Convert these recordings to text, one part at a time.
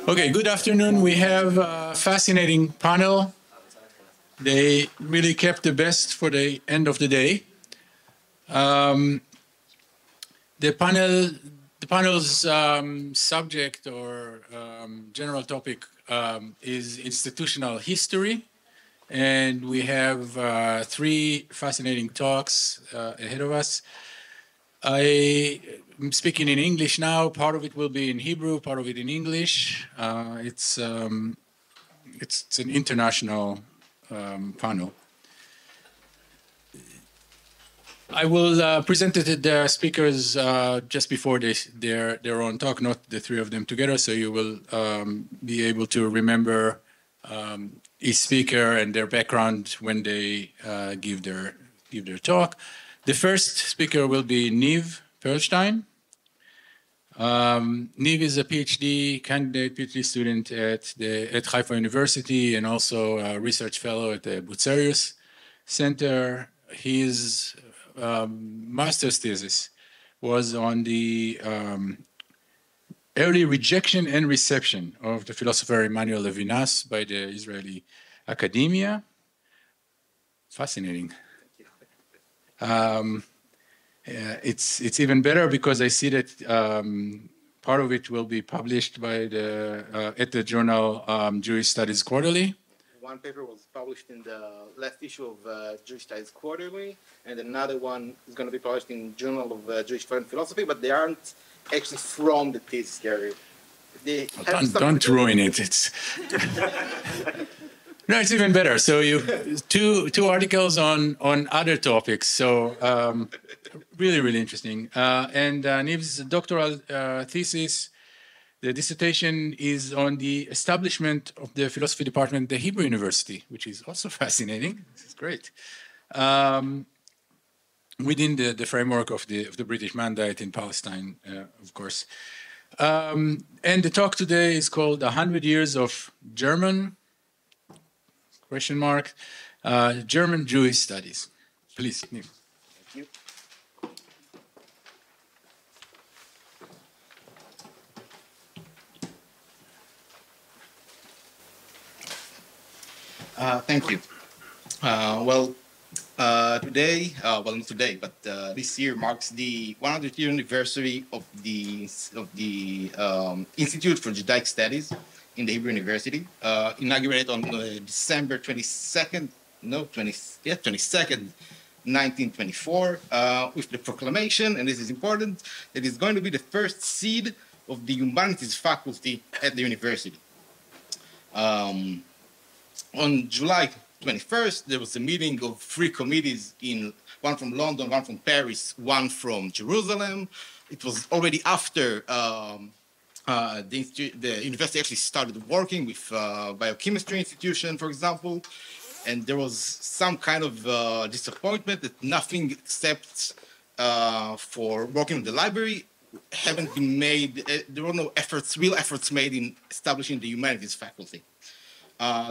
Okay, good afternoon. We have a fascinating panel. They really kept the best for the end of the day. The panel's subject or general topic is institutional history, and we have three fascinating talks ahead of us. I'm speaking in English now. Part of it will be in Hebrew, part of it in English. It's an international panel. I will present the speakers just before their own talk, not the three of them together, so you will be able to remember each speaker and their background when they give their talk. The first speaker will be Niv Perelsztejn. Niv is a PhD candidate, PhD student at Haifa University and also a research fellow at the Bucerius Center. His master's thesis was on the early rejection and reception of the philosopher Emmanuel Levinas by the Israeli academia. Fascinating. It's even better because I see that part of it will be published by at the journal Jewish Studies Quarterly. One paper was published in the last issue of Jewish Studies Quarterly, and another one is going to be published in Journal of Jewish Foreign Philosophy, but they aren't actually from the thesis area. Don't ruin it. It's no, it's even better. So you two articles on other topics. So really interesting. And Niv's doctoral thesis, the dissertation is on the establishment of the philosophy department at the Hebrew University, which is also fascinating. This is great. Within the framework of the British Mandate in Palestine, of course. And the talk today is called 100 Years of German, ? German Jewish Studies. Please, Niv. Thank you. Thank you. Today, not today, but this year marks the 100th year anniversary of the Institute for Judaic Studies in the Hebrew University, inaugurated on December 22nd, 1924, with the proclamation, and this is important, that it's going to be the first seed of the humanities faculty at the university. On July 21st, there was a meeting of three committees, one from London, one from Paris, one from Jerusalem. It was already after the university actually started working with biochemistry institution, for example, and there was some kind of disappointment that nothing except for working in the library haven't been made. There were no real efforts made in establishing the humanities faculty.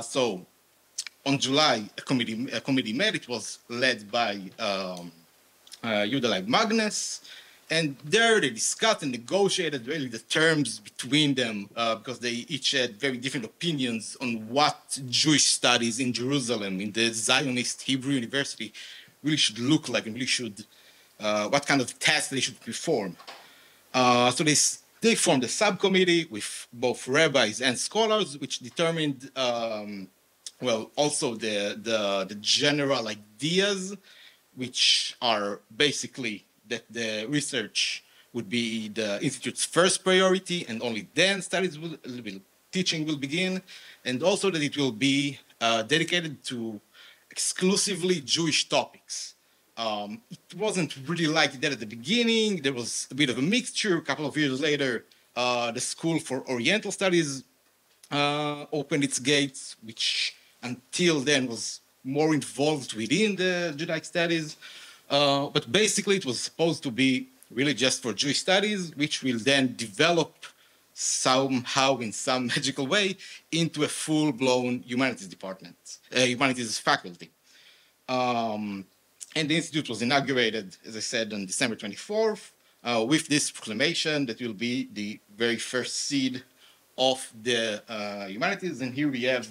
So on July, a committee met. It was led by Judaic Magnus, and there they discussed and negotiated really the terms between them because they each had very different opinions on what Jewish studies in Jerusalem, in the Zionist Hebrew University, really should look like and really should, what kind of tasks they should perform. So they formed a subcommittee with both rabbis and scholars, which determined also the general ideas, which are basically that the research would be the institute's first priority, and only then teaching will begin, and also that it will be dedicated to exclusively Jewish topics. It wasn't really like that at the beginning. There was a bit of a mixture. A couple of years later, the School for Oriental Studies opened its gates, which until then was more involved within the Judaic Studies. But basically, it was supposed to be really just for Jewish studies, which will then develop somehow in some magical way into a full-blown humanities department, humanities faculty. And the institute was inaugurated, as I said, on December 24th, with this proclamation that will be the very first seed of the humanities. And here we have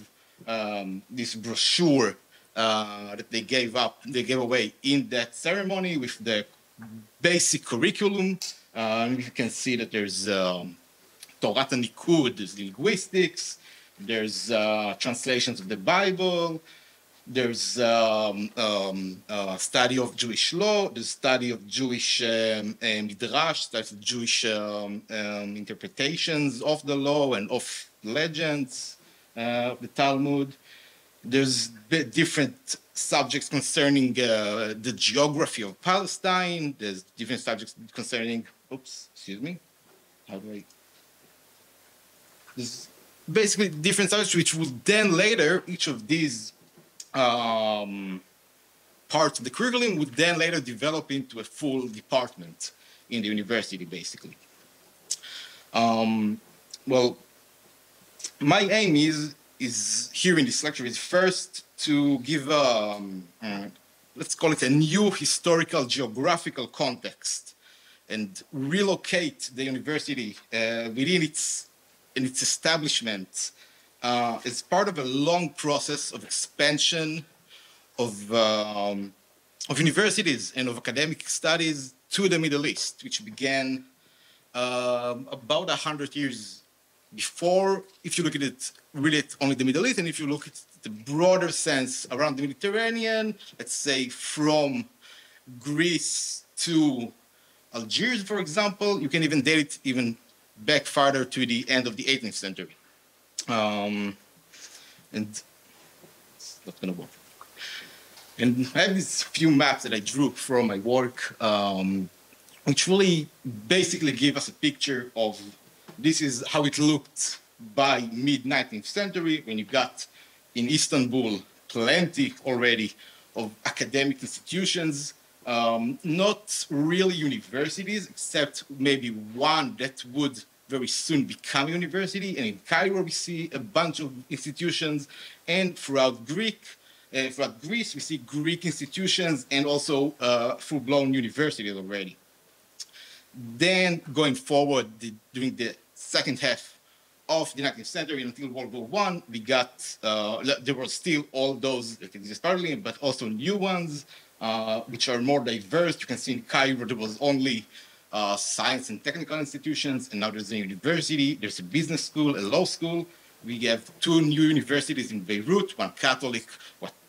this brochure that they gave away in that ceremony with the basic curriculum. You can see that there's Torah Nikud, there's linguistics, there's translations of the Bible, there's study of Jewish law, there's study of Jewish midrash, study of Jewish interpretations of the law and of legends, the Talmud. There's different subjects concerning the geography of Palestine. There's different subjects concerning, There's basically different subjects which would then later, each of these parts of the curriculum would then later develop into a full department in the university, basically. Well, my aim is here in this lecture is first to give let's call it a new historical geographical context and relocate the university within its establishment as part of a long process of expansion of universities and of academic studies to the Middle East, which began about 100 years before, if you look at it really at only the Middle East, and if you look at the broader sense around the Mediterranean, let's say from Greece to Algiers, for example, you can even date it even back farther to the end of the 18th century. And it's not going to work. And I have these few maps that I drew from my work, which really basically give us a picture of this is how it looked by mid-19th century, when you got in Istanbul plenty already of academic institutions, not really universities, except maybe one that would very soon become a university. And in Cairo, we see a bunch of institutions, and throughout Greece, we see Greek institutions and also full-blown universities already. Then going forward, during the second half of the 19th century until World War I, we got, there were still all those that existed earlier, but also new ones, which are more diverse. You can see in Cairo, there was only science and technical institutions, and now there's a university, there's a business school, a law school. We have two new universities in Beirut, one Catholic,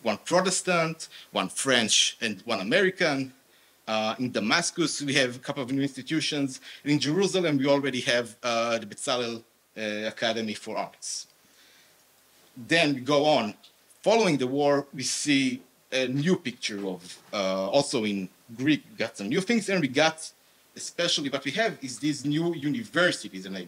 one Protestant, one French, and one American. In Damascus, we have a couple of new institutions. And in Jerusalem, we already have the Bezalel Academy for Arts. Then we go on. Following the war, we see a new picture of, also in Greek, we got some new things, and we got, especially what we have is these new universities, and I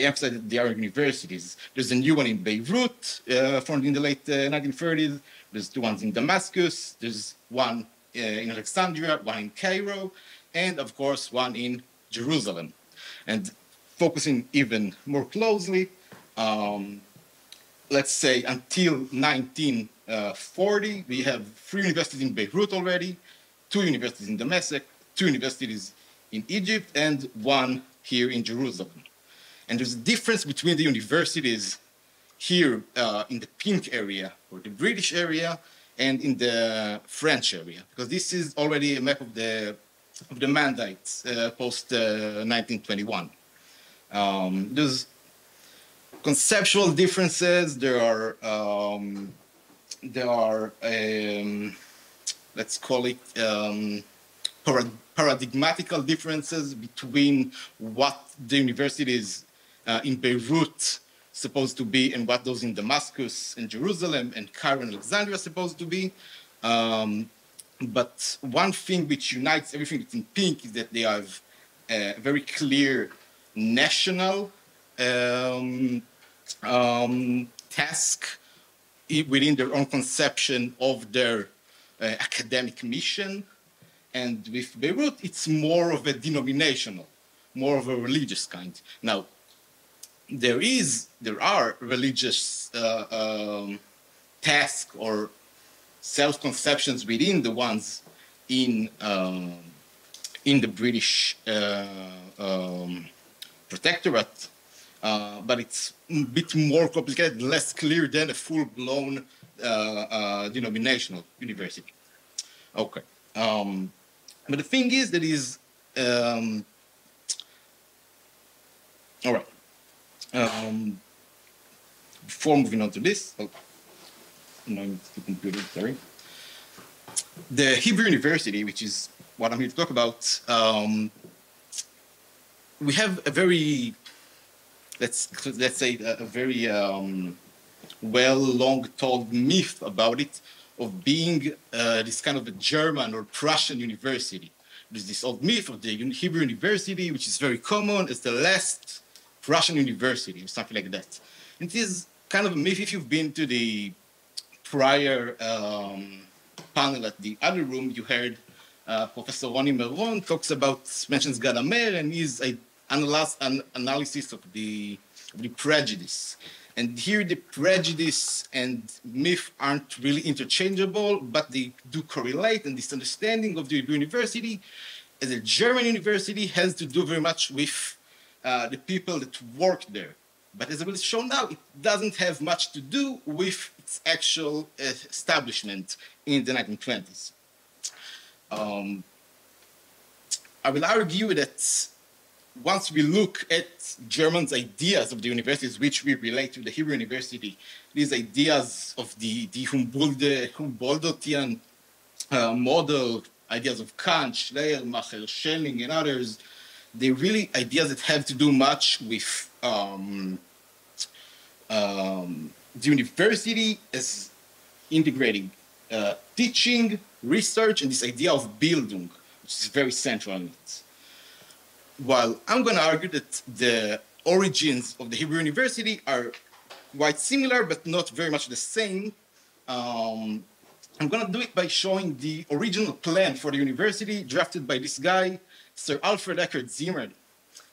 emphasize that they are universities. There's a new one in Beirut, formed in the late 1930s. There's two ones in Damascus. There's one in Alexandria, one in Cairo, and of course, one in Jerusalem. And focusing even more closely, let's say until 1940, we have 3 universities in Beirut already, 2 universities in Damascus, 2 universities in Egypt, and 1 here in Jerusalem. And there's a difference between the universities here in the pink area, or the British area, and in the French area, because this is already a map of the mandates post 1921. There's conceptual differences. There are let's call it paradigmatical differences between what the universities in Beirut supposed to be and what those in Damascus and Jerusalem and Cairo and Alexandria are supposed to be. But one thing which unites everything that's in pink is that they have a very clear national task within their own conception of their academic mission. And with Beirut, it's more of a denominational, more of a religious kind. Now, there are religious tasks or self-conceptions within the ones in the British protectorate, but it's a bit more complicated, less clear than a full-blown denominational university. Okay. But the thing is that is, all right. Before moving on to this, no, it's the computer, sorry. The Hebrew University, which is what I'm here to talk about, we have a very, let's say, a very long-told myth about it, of being this kind of a German or Prussian university. There's this old myth of the Hebrew University, which is very common. It's the last Prussian university, or something like that. It is kind of a myth. If you've been to the prior panel at the other room, you heard Professor Ronnie Meron mentions Gadamer and his analysis of the prejudice. And here the prejudice and myth aren't really interchangeable, but they do correlate, and this understanding of the Hebrew University as a German university has to do very much with the people that work there. But as I will show now, it doesn't have much to do with its actual establishment in the 1920s. I will argue that once we look at Germans' ideas of the universities, which we relate to the Hebrew University, these ideas of the Humboldtian model, ideas of Kant, Schleiermacher, Schelling, and others, they're really ideas that have to do much with the university as integrating teaching, research, and this idea of Bildung, which is very central in it. While I'm going to argue that the origins of the Hebrew University are quite similar, but not very much the same, I'm going to do it by showing the original plan for the university drafted by this guy, Sir Alfred Eckert Zimmern.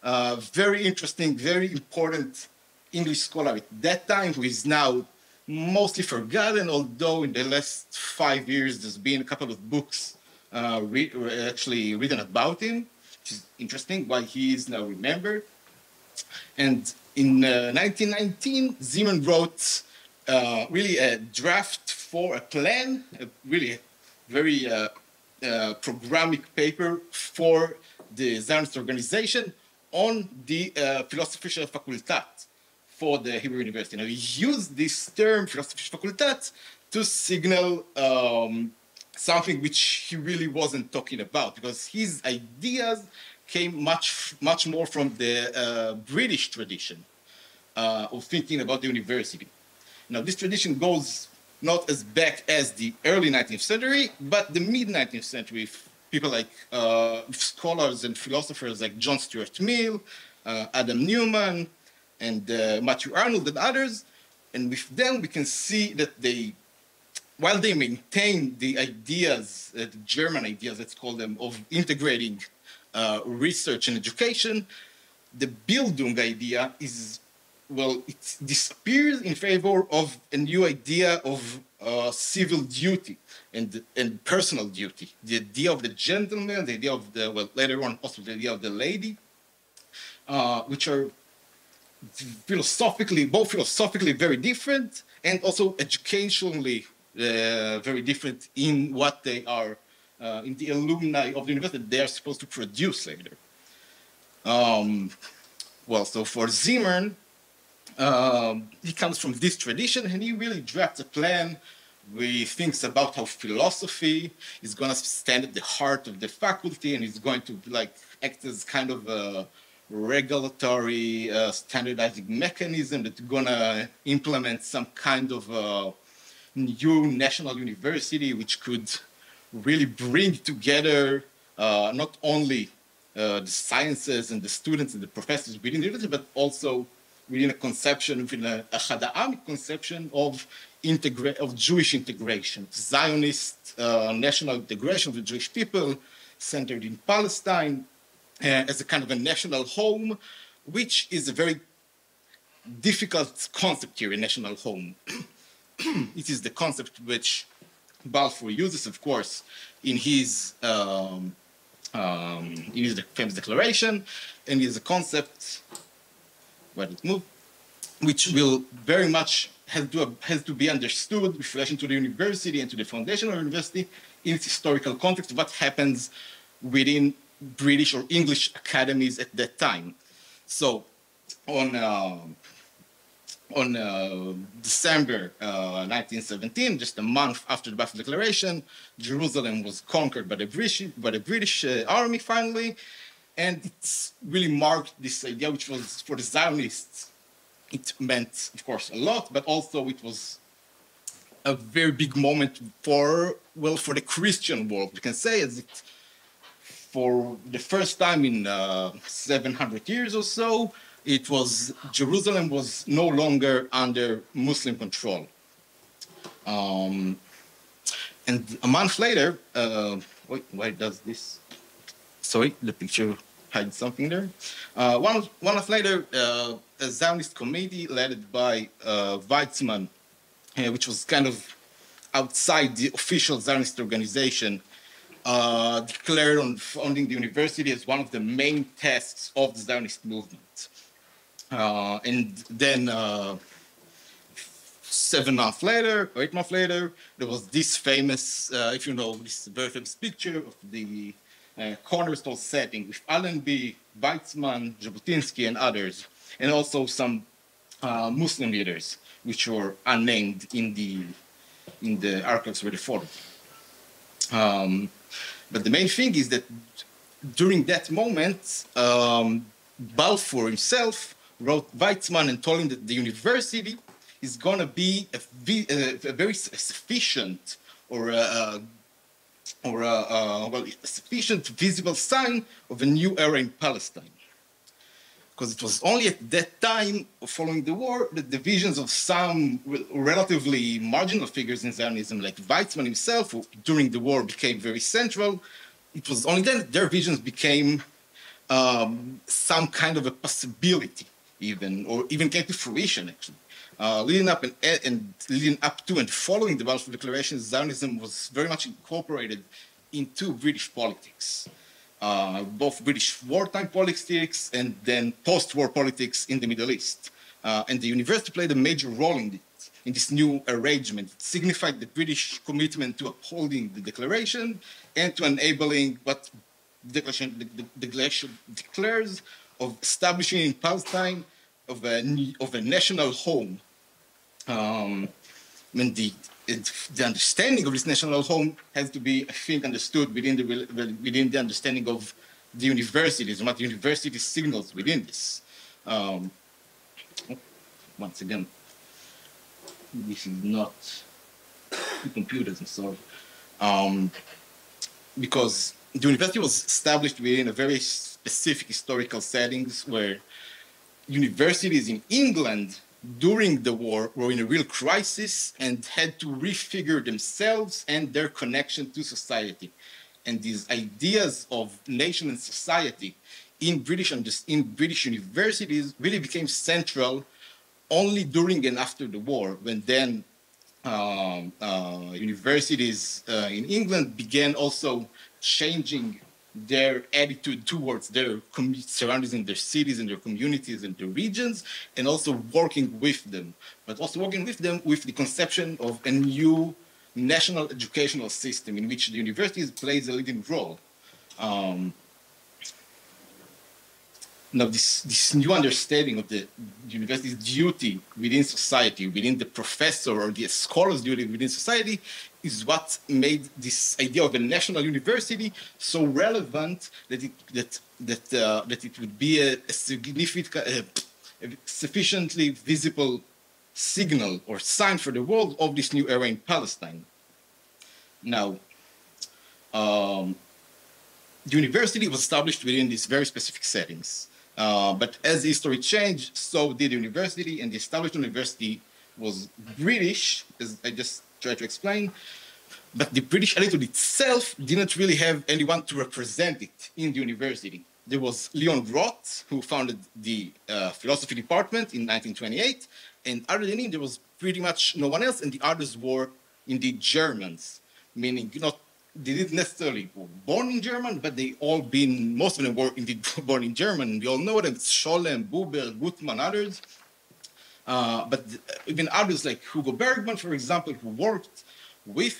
Very interesting, very important English scholar at that time, who is now mostly forgotten, although in the last 5 years there's been a couple of books actually written about him, which is interesting, why he is now remembered. And in 1919, Zimmern wrote really a draft for a plan, a really very programmatic paper for the Zionist organization on the Philosophische Fakultät for the Hebrew University. Now, he used this term, Philosophische Fakultät, to signal something which he really wasn't talking about, because his ideas came much more from the British tradition of thinking about the university. Now, this tradition goes not as back as the early 19th century, but the mid-19th century, people like scholars and philosophers like John Stuart Mill, Adam Newman, and Matthew Arnold and others. And with them, we can see that while they maintain the ideas, the German ideas, let's call them, of integrating research and education, the Bildung idea is, well, it disappears in favor of a new idea of civil duty and personal duty. The idea of the gentleman, the idea of the, well, later on also the idea of the lady, which are both philosophically very different, and also educationally very different in what they are, in the alumni of the university they are supposed to produce later. Well, so for Zimmern, he comes from this tradition, and he really drafts a plan where he thinks about how philosophy is going to stand at the heart of the faculty, and is going to like act as kind of a regulatory standardizing mechanism that's going to implement some kind of new national university which could really bring together not only the sciences and the students and the professors within the university, but also within a conception, within a Judaic conception of Jewish integration, Zionist national integration of the Jewish people centered in Palestine as a kind of a national home, which is a very difficult concept here, a national home. It is the concept which Balfour uses, of course, in his famous declaration, and is a concept, widely moved, which will very much has to be understood with relation to the university and to the foundation of the university in its historical context, what happens within British or English academies at that time. So on December 1917, just a month after the Balfour Declaration, Jerusalem was conquered by the British army finally, and it really marked this idea, which was for the Zionists, it meant, of course, a lot, but also it was a very big moment for the Christian world. You can say, as it, for the first time in 700 years or so, Jerusalem was no longer under Muslim control. And a month later, wait, why does this? Sorry, the picture hides something there. One month later, a Zionist committee led by Weizmann, which was kind of outside the official Zionist organization, declared on founding the university as one of the main tasks of the Zionist movement. And then 7 months later, or 8 months later, there was this famous, if you know, this very famous picture of the cornerstone setting with Allenby, Weizmann, Jabotinsky, and others, and also some Muslim leaders, which were unnamed in the archives where they followed. But the main thing is that during that moment, Balfour himself wrote Weizmann and told him that the university is going to be a very sufficient or a sufficient visible sign of a new era in Palestine. Because it was only at that time, following the war, that the visions of some relatively marginal figures in Zionism, like Weizmann himself, who during the war became very central, it was only then that their visions became some kind of a possibility, or even came to fruition, actually. Leading up to and following the Balfour Declaration, Zionism was very much incorporated into British politics. Both British wartime politics and then post-war politics in the Middle East. And the university played a major role in this new arrangement. It signified the British commitment to upholding the declaration and to enabling what the declaration declares of establishing in Palestine of a national home. And the understanding of this national home has to be, I think, understood within the understanding of the universities and what the university signals within this. Once again, this is not the computers, I'm sorry. Because the university was established within a very specific historical settings where universities in England during the war were in a real crisis and had to refigure themselves and their connection to society. And these ideas of nation and society in British universities really became central only during and after the war, when then universities in England began also changing their attitude towards their surroundings in their cities and their communities and their regions, and also working with them, but also working with them with the conception of a new national educational system in which the universities plays a leading role. Now, this new understanding of the university's duty within society, within the professor or the scholar's duty within society, is what made this idea of a national university so relevant that it would be a significant, a sufficiently visible signal or sign for the world of this new era in Palestine. Now, the university was established within these very specific settings. But as history changed, so did the university, and the established university was British, as I just tried to explain, but the British elite itself didn't really have anyone to represent it in the university. There was Leon Roth, who founded the philosophy department in 1928, and other than him, there was pretty much no one else, and the others were indeed Germans, meaning not they didn't necessarily were born in German, but they all been, most of them were indeed born in German. We all know them, Scholem, Buber, Gutmann, others. But even others like Hugo Bergman, for example, who worked with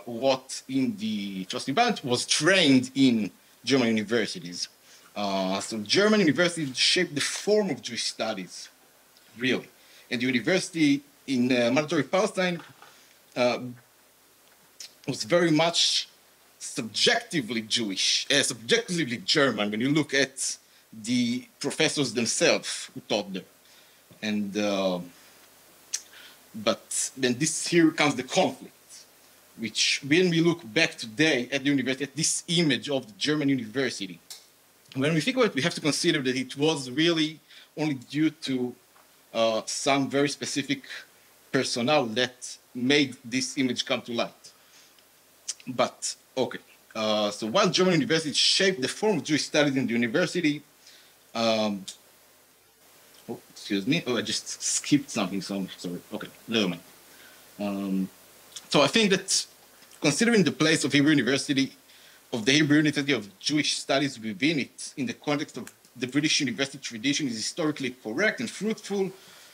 what in the trustee branch was trained in German universities. So German universities shaped the form of Jewish studies, really. And the university in mandatory Palestine was very much subjectively Jewish, subjectively German when you look at the professors themselves who taught there. And but then here comes the conflict, which when we look back today at the university, at this image of the German university, when we think about it, we have to consider that it was really only due to some very specific personnel that made this image come to light. But, okay, so while German universities shaped the form of Jewish studies in the university, excuse me, I just skipped something, so I'm sorry. Okay, never mind. So I think that considering the place of Hebrew University, of the Hebrew University of Jewish studies within it, in the context of the British university tradition, is historically correct and fruitful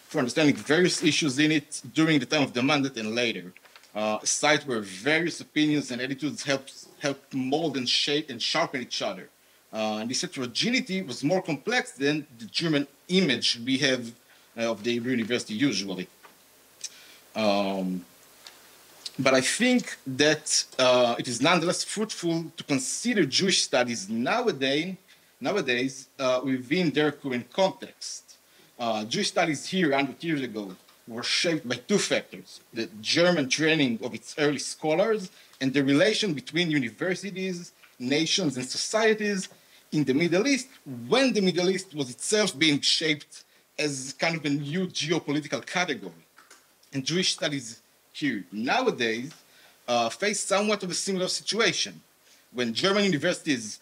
for understanding various issues in it during the time of the Mandate and later. A site where various opinions and attitudes helped mold and shape and sharpen each other. And this heterogeneity was more complex than the German image we have of the Hebrew University usually. But I think that it is nonetheless fruitful to consider Jewish studies nowadays within their current context. Jewish studies here 100 years ago were shaped by two factors: the German training of its early scholars and the relation between universities, nations, and societies in the Middle East, when the Middle East was itself being shaped as kind of a new geopolitical category. And Jewish studies here nowadays face somewhat of a similar situation, when German universities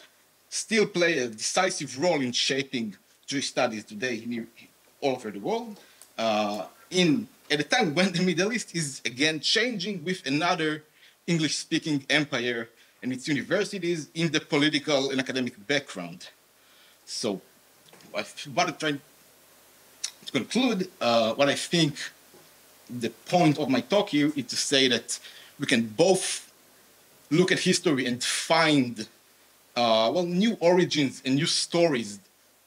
still play a decisive role in shaping Jewish studies today all over the world, at a time when the Middle East is again changing with another English-speaking empire and its universities in the political and academic background. So what I'm trying to conclude, what I think the point of my talk here is to say that we can both look at history and find new origins and new stories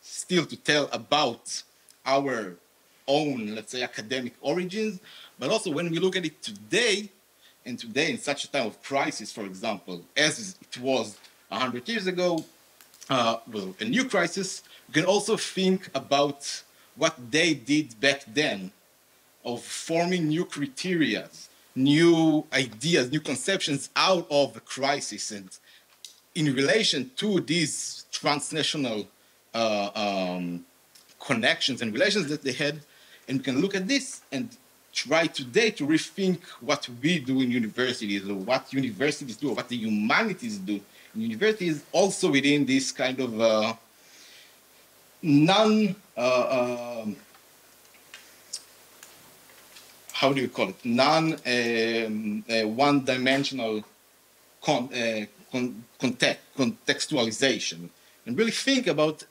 still to tell about our own, let's say, academic origins, but also when we look at it today, and today in such a time of crisis, for example, as it was 100 years ago, a new crisis, we can also think about what they did back then of forming new criteria, new ideas, new conceptions out of a crisis, and in relation to these transnational connections and relations that they had. And we can look at this and try today to rethink what we do in universities, or what universities do, or what the humanities do in universities, also within this kind of how do you call it? One-dimensional contextualization, and really think about,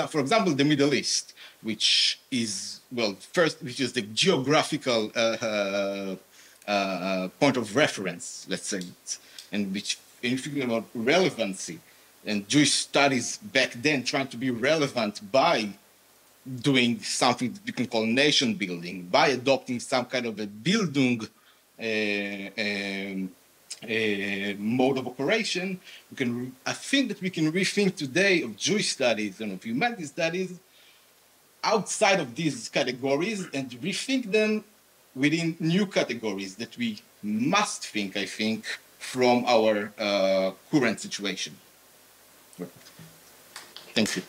for example, the Middle East, which is, well, which is the geographical point of reference, let's say, and which, in thinking about relevancy, and Jewish studies back then trying to be relevant by doing something that we can call nation building, by adopting some kind of a Bildung mode of operation. I think that we can rethink today of Jewish studies and of humanities studies outside of these categories and rethink them within new categories that we must think, I think, from our current situation. Thank you.